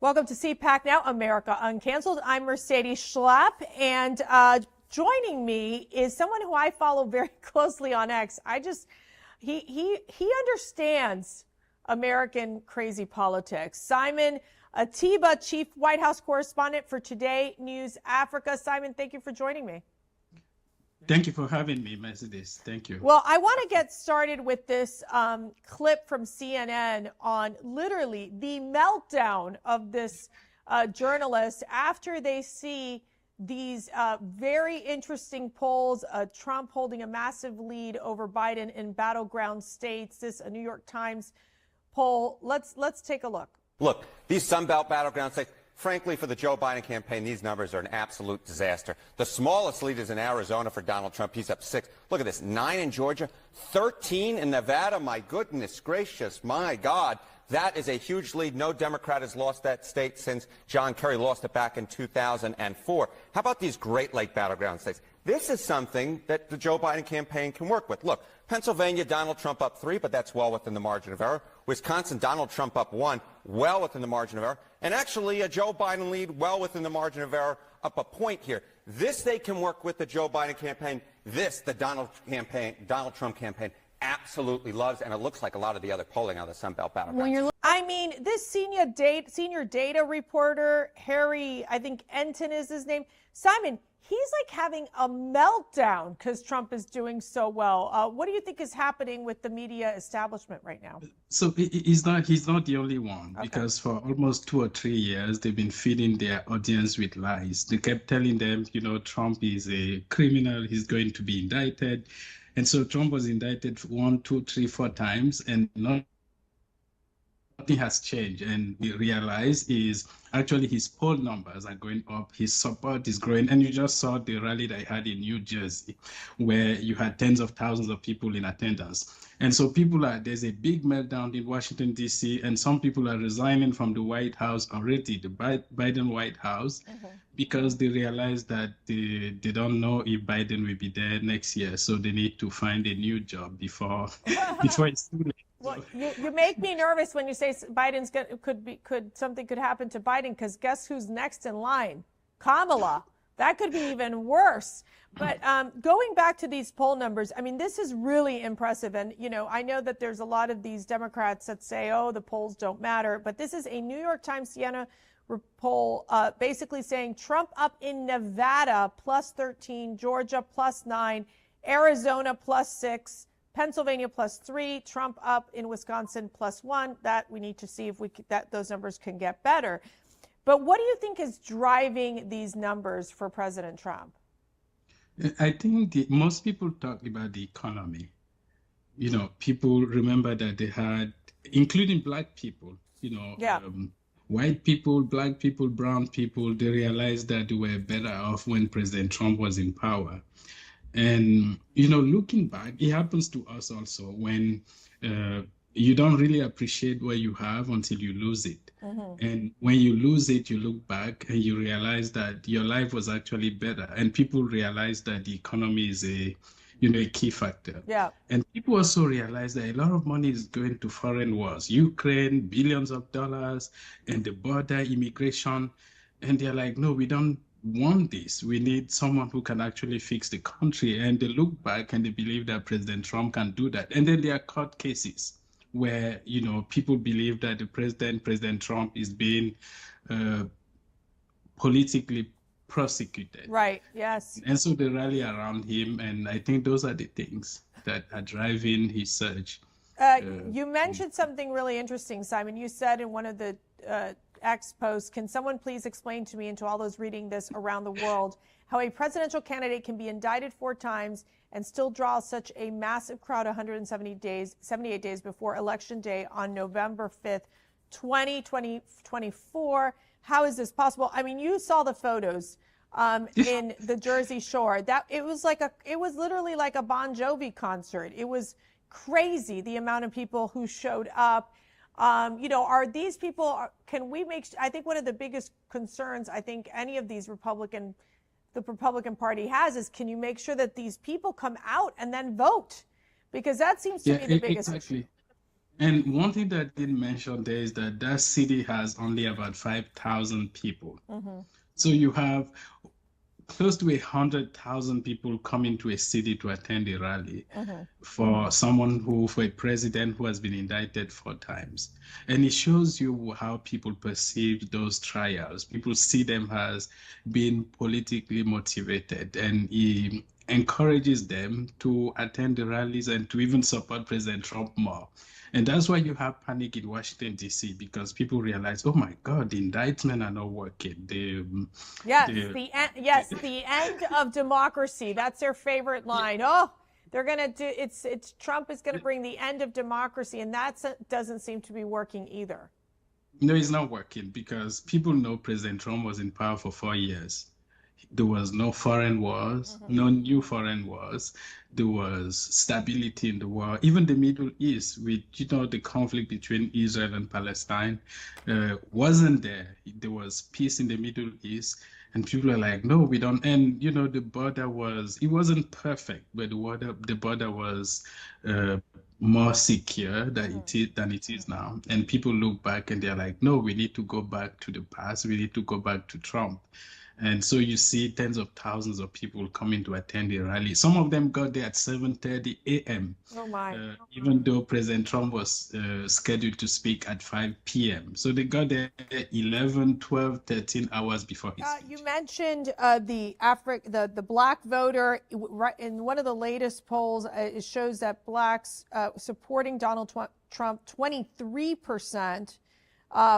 Welcome to CPAC Now, America Uncanceled. I'm Mercedes Schlapp, and joining me is someone who I follow very closely on X. He understands American crazy politics. Simon Atiba, Chief White House Correspondent for Today News Africa. Simon, thank you for joining me. Thank you for having me, Mercedes. Thank you. Well, I want to get started with this clip from CNN on literally the meltdown of this journalist after they see these very interesting polls, Trump holding a massive lead over Biden in battleground states. This a New York Times poll. Let's take a look. Look, these Sunbelt battleground states, frankly, for the Joe Biden campaign, these numbers are an absolute disaster. The smallest lead is in Arizona for Donald Trump. He's up 6. Look at this, 9 in Georgia, 13 in Nevada. My goodness gracious, my God. That is a huge lead. No Democrat has lost that state since John Kerry lost it back in 2004. How about these Great Lake battleground states? This is something that the Joe Biden campaign can work with. Look, Pennsylvania, Donald Trump up 3, but that's well within the margin of error. Wisconsin, Donald Trump up 1, well within the margin of error. And actually, a Joe Biden lead well within the margin of error, up a point here. This they can work with the Joe Biden campaign. This, the Donald Trump campaign, absolutely loves, and it looks like a lot of the other polling on the Sunbelt battleground. I mean, this senior data reporter, Harry, I think Enton is his name. Simon, he's like having a meltdown because Trump is doing so well. What do you think is happening with the media establishment right now? So he's not the only one, because for almost 2 or 3 years, they've been feeding their audience with lies. They kept telling them, Trump is a criminal, he's going to be indicted. And so Trump was indicted 1, 2, 3, 4 times, and nothing has changed. And we realize is actually his poll numbers are going up, his support is growing. And you just saw the rally that he had in New Jersey, where you had tens of thousands of people in attendance. And so there's a big meltdown in Washington, D.C., and some people are resigning from the White House already, the Biden White House, because they realize that they don't know if Biden will be there next year. So they need to find a new job before it's too late. Well, you make me nervous when you say Biden's something could happen to Biden, because guess who's next in line? Kamala. That could be even worse. But going back to these poll numbers, I mean, this is really impressive. And, I know that there's a lot of these Democrats that say, oh, the polls don't matter. But this is a New York Times Siena poll basically saying Trump up in Nevada plus 13, Georgia plus 9, Arizona plus 6, Pennsylvania plus 3, Trump up in Wisconsin plus 1. That we need to see if those numbers can get better. But what do you think is driving these numbers for President Trump? I think most people talk about the economy. People remember that they had, including black people, white people, black people, brown people, they realized that they were better off when President Trump was in power. And, looking back, it happens to us also when you don't really appreciate what you have until you lose it. And when you lose it, you look back and you realize that your life was actually better. And people realize that the economy is a key factor. Yeah. And people also realize that a lot of money is going to foreign wars, Ukraine, billions of dollars, and the border, immigration. And they're like, no, we don't want this. We need someone who can actually fix the country. And they look back and they believe that President Trump can do that. And then there are court cases where, people believe that President Trump is being politically prosecuted. Right, yes. And so they rally around him. And I think those are the things that are driving his surge. You mentioned something really interesting, Simon. You said in one of the X posts, can someone please explain to me and to all those reading this around the world how a presidential candidate can be indicted 4 times and still draw such a massive crowd 78 days before Election Day on November 5th, 2024? How is this possible? I mean, you saw the photos in the Jersey Shore. It was literally like a Bon Jovi concert. It was crazy, the amount of people who showed up. Are these people, can we make, I think one of the biggest concerns I think any of these the Republican Party has is, can you make sure that these people come out and then vote? Because that seems to be the biggest issue. And one thing that I didn't mention there is that that city has only about 5,000 people. So you have close to 100,000 people coming to a city to attend a rally for for a president who has been indicted 4 times. And it shows you how people perceive those trials. People see them as being politically motivated, and he encourages them to attend the rallies and to even support President Trump more. And that's why you have panic in Washington, D.C., because people realize, oh my God, the indictment are not working. The end of democracy. That's their favorite line. Oh, they're gonna do it's Trump is gonna bring the end of democracy, and that doesn't seem to be working either. No, it's not working because people know President Trump was in power for 4 years. There was no foreign wars, no new foreign wars. There was stability in the world. Even the Middle East, with the conflict between Israel and Palestine, wasn't there. There was peace in the Middle East, and people are like, no, we don't. And the border it wasn't perfect, but the border was more secure than it is now. And people look back and they're like, no, we need to go back to the past. We need to go back to Trump. And so you see tens of thousands of people coming to attend the rally. Some of them got there at 7:30 a.m. Oh my! Even though President Trump was scheduled to speak at 5 p.m. So they got there 11, 12, 13 hours before his speech. You mentioned the black voter. In one of the latest polls, it shows that blacks supporting Donald Trump 23%.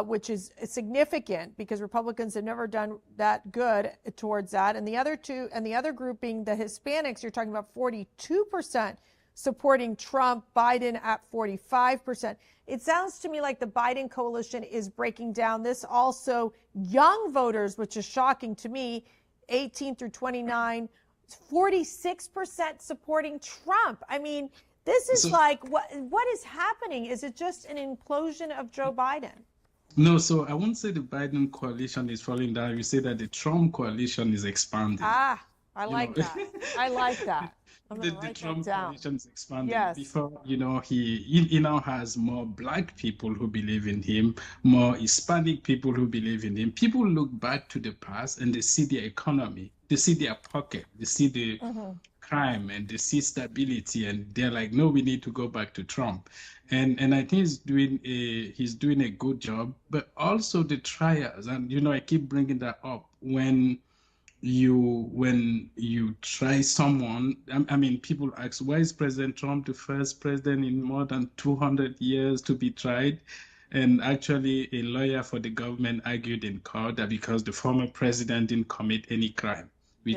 Which is significant because Republicans have never done that good towards that. And the other group being the Hispanics, you're talking about 42% supporting Trump, Biden at 45%. It sounds to me like the Biden coalition is breaking down. This also young voters, which is shocking to me, 18 through 29, 46% supporting Trump. I mean, this is what is happening? Is it just an implosion of Joe Biden? No, so I won't say the Biden coalition is falling down. You say that the Trump coalition is expanding. I like that. I like that. The Trump coalition is expanding. Yes. Before, he now has more black people who believe in him, more Hispanic people who believe in him. People look back to the past and they see the economy, they see their pocket, they see the crime, and they see stability, and they're like, no, we need to go back to Trump. And I think he's doing a good job, but also the trials. And I keep bringing that up when you try someone. I mean, people ask, why is President Trump the first president in more than 200 years to be tried? And actually, a lawyer for the government argued in court that because the former president didn't commit any crime, which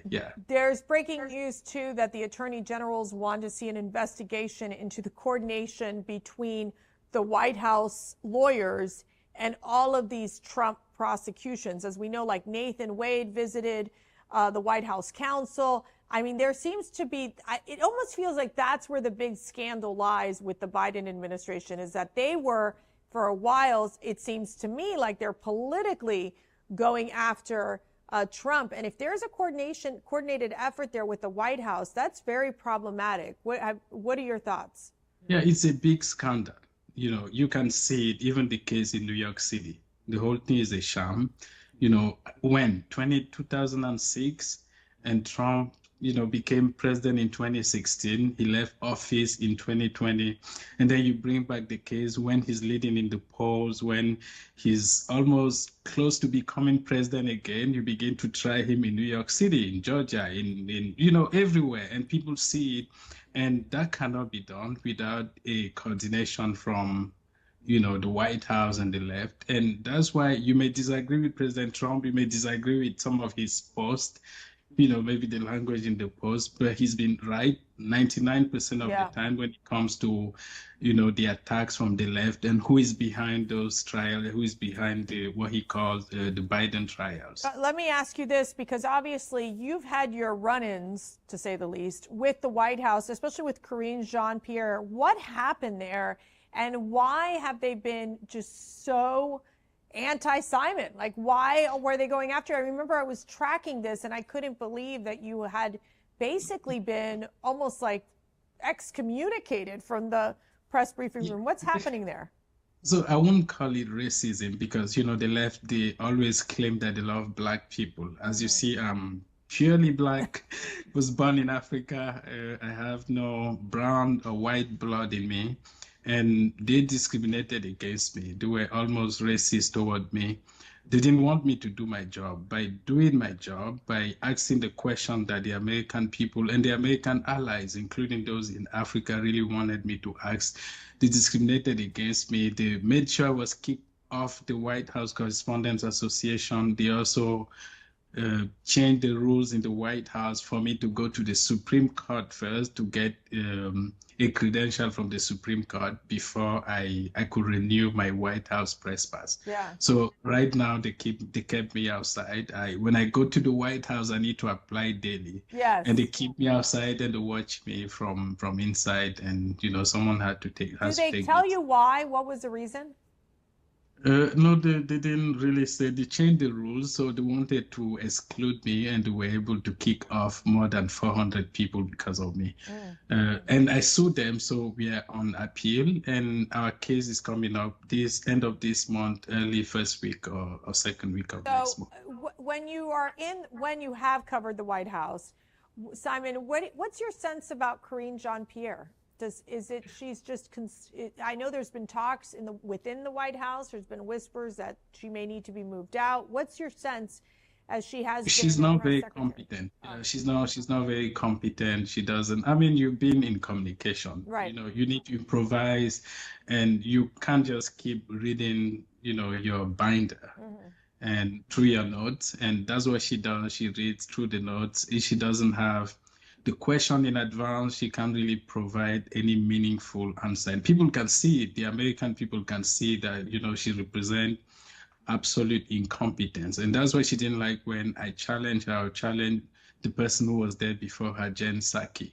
yeah. There's breaking news, too, that the attorney generals want to see an investigation into the coordination between the White House lawyers and all of these Trump prosecutions. As we know, like Nathan Wade visited the White House counsel. I mean, there seems to be, it almost feels like that's where the big scandal lies with the Biden administration, is that they were, for a while, it seems to me like they're politically going after Trump. And if there's a coordinated effort there with the White House, that's very problematic. What are your thoughts? Yeah, it's a big scandal. You can see it, even the case in New York City. The whole thing is a sham. When 2006 and Trump, became president in 2016, he left office in 2020. And then you bring back the case when he's leading in the polls, when he's almost close to becoming president again, you begin to try him in New York City, in Georgia, in everywhere, and people see it. And that cannot be done without a coordination from the White House and the left. And that's why you may disagree with President Trump, you may disagree with some of his posts, maybe the language in the post, but he's been right 99% of the time when it comes to, the attacks from the left and who is behind those trials, who is behind what he calls the Biden trials. Let me ask you this, because obviously you've had your run-ins, to say the least, with the White House, especially with Karine Jeanpierre. What happened there, and why have they been just so anti-Simon? Like, why were they going after? I remember I was tracking this and I couldn't believe that you had basically been almost like excommunicated from the press briefing room. What's happening there? So I won't call it racism because, the left, they always claim that they love black people. As you see, I'm purely black, was born in Africa. I have no brown or white blood in me. And they discriminated against me. They were almost racist toward me. They didn't want me to do my job. By doing my job, by asking the question that the American people and the American allies, including those in Africa, really wanted me to ask, they discriminated against me. They made sure I was kicked off the White House Correspondents Association. They also changed the rules in the White House for me to go to the Supreme Court first to get a credential from the Supreme Court before I could renew my White House press pass. Yeah. So right now they kept me outside. When I go to the White House, I need to apply daily. Yes. And they keep me outside and they watch me from inside. And someone had to take. Did they tell you why? What was the reason? No, they didn't really say. They changed the rules, so they wanted to exclude me, and they were able to kick off more than 400 people because of me. And I sued them, so we are on appeal, and our case is coming up this end of this month, early first week or second week of next month. When you have covered the White House, Simon, what's your sense about Karine Jeanpierre? She's just, I know there's been talks within the White House, there's been whispers that she may need to be moved out. What's your sense as she has been? She's not very competent. She's not very competent. She doesn't, you've been in communication. Right. You need to improvise and you can't just keep reading, your binder. And through your notes. And that's what she does. She reads through the notes. If she doesn't have the question in advance, she can't really provide any meaningful answer. And people can see it. The American people can see that, she represents absolute incompetence. And that's why she didn't like when I challenged the person who was there before her, Jen Psaki.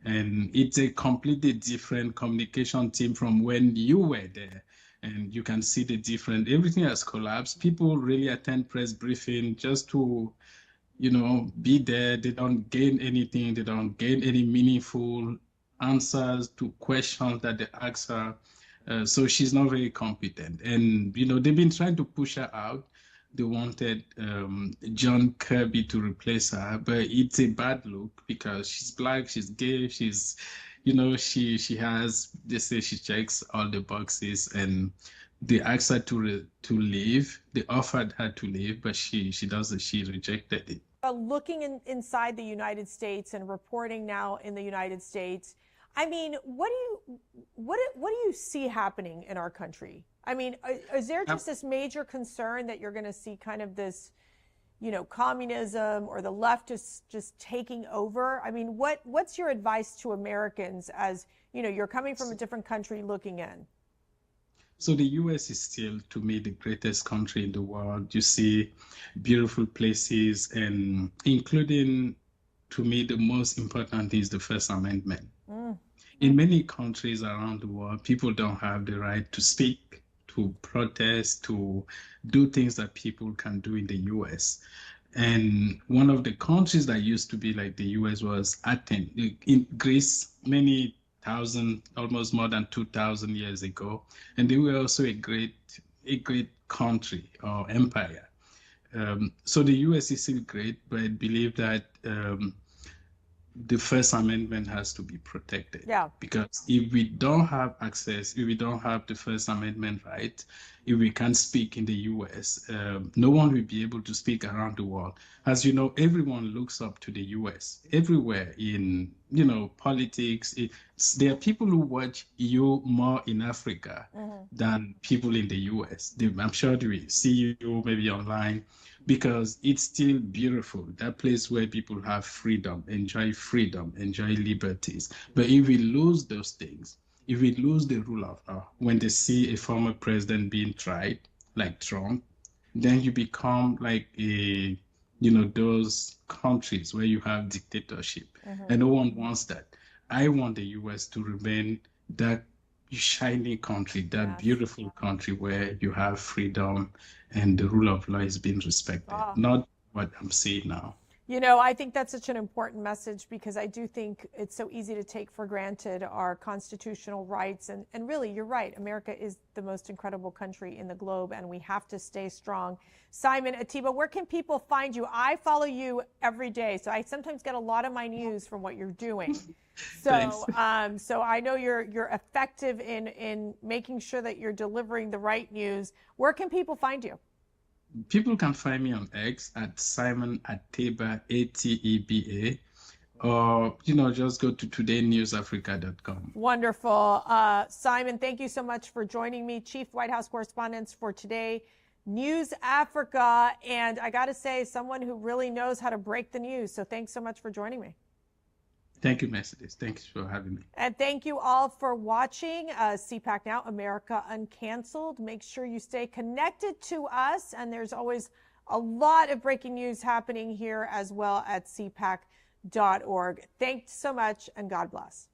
And it's a completely different communication team from when you were there. And you can see the difference. Everything has collapsed. People really attend press briefing just to be there. They don't gain anything. They don't gain any meaningful answers to questions that they ask her. So she's not very competent. And, they've been trying to push her out. They wanted John Kirby to replace her, but it's a bad look because she's black, she's gay, she's, she has, they say she checks all the boxes, and they asked her to leave. They offered her to leave, but she doesn't. She rejected it. Looking inside the United States and reporting now in the United States, what do you see happening in our country? Is there just this major concern that you're going to see kind of this, communism or the left is just taking over? What's your advice to Americans as, you're coming from a different country looking in? So the U.S. is still, to me, the greatest country in the world. You see beautiful places, and including, to me, the most important is the First Amendment. In many countries around the world, people don't have the right to speak, to protest, to do things that people can do in the U.S. And one of the countries that used to be like the U.S. was Athens. In Greece, many thousand, almost more than 2,000 years ago. And they were also a great country or empire. So the U.S. is still great, but I believe that the First Amendment has to be protected. Yeah. Because if we don't have access, if we don't have the First Amendment right, if we can't speak in the U.S., no one will be able to speak around the world. As you know, everyone looks up to the U.S. everywhere in, politics. There are people who watch you more in Africa than people in the U.S. I'm sure they will see you maybe online, because it's still beautiful, that place where people have freedom, enjoy liberties. But if we lose those things, if we lose the rule of law, when they see a former president being tried, like Trump, then you become like those countries where you have dictatorship. And no one wants that. I want the U.S. to remain that shiny country, that beautiful country where you have freedom and the rule of law is being respected, not what I'm seeing now. You know, I think that's such an important message because I do think it's so easy to take for granted our constitutional rights. And really, you're right. America is the most incredible country in the globe, and we have to stay strong. Simon Atiba, where can people find you? I follow you every day, so I sometimes get a lot of my news from what you're doing. So, so I know you're effective in making sure that you're delivering the right news. Where can people find you? People can find me on X at Simon Ateba, Ateba, or, just go to todaynewsafrica.com. Wonderful. Simon, thank you so much for joining me, Chief White House Correspondent for Today News Africa. And I got to say, someone who really knows how to break the news. So thanks so much for joining me. Thank you, Mercedes. Thanks for having me. And thank you all for watching CPAC Now, America Uncanceled. Make sure you stay connected to us. And there's always a lot of breaking news happening here as well at cpac.org. Thanks so much, and God bless.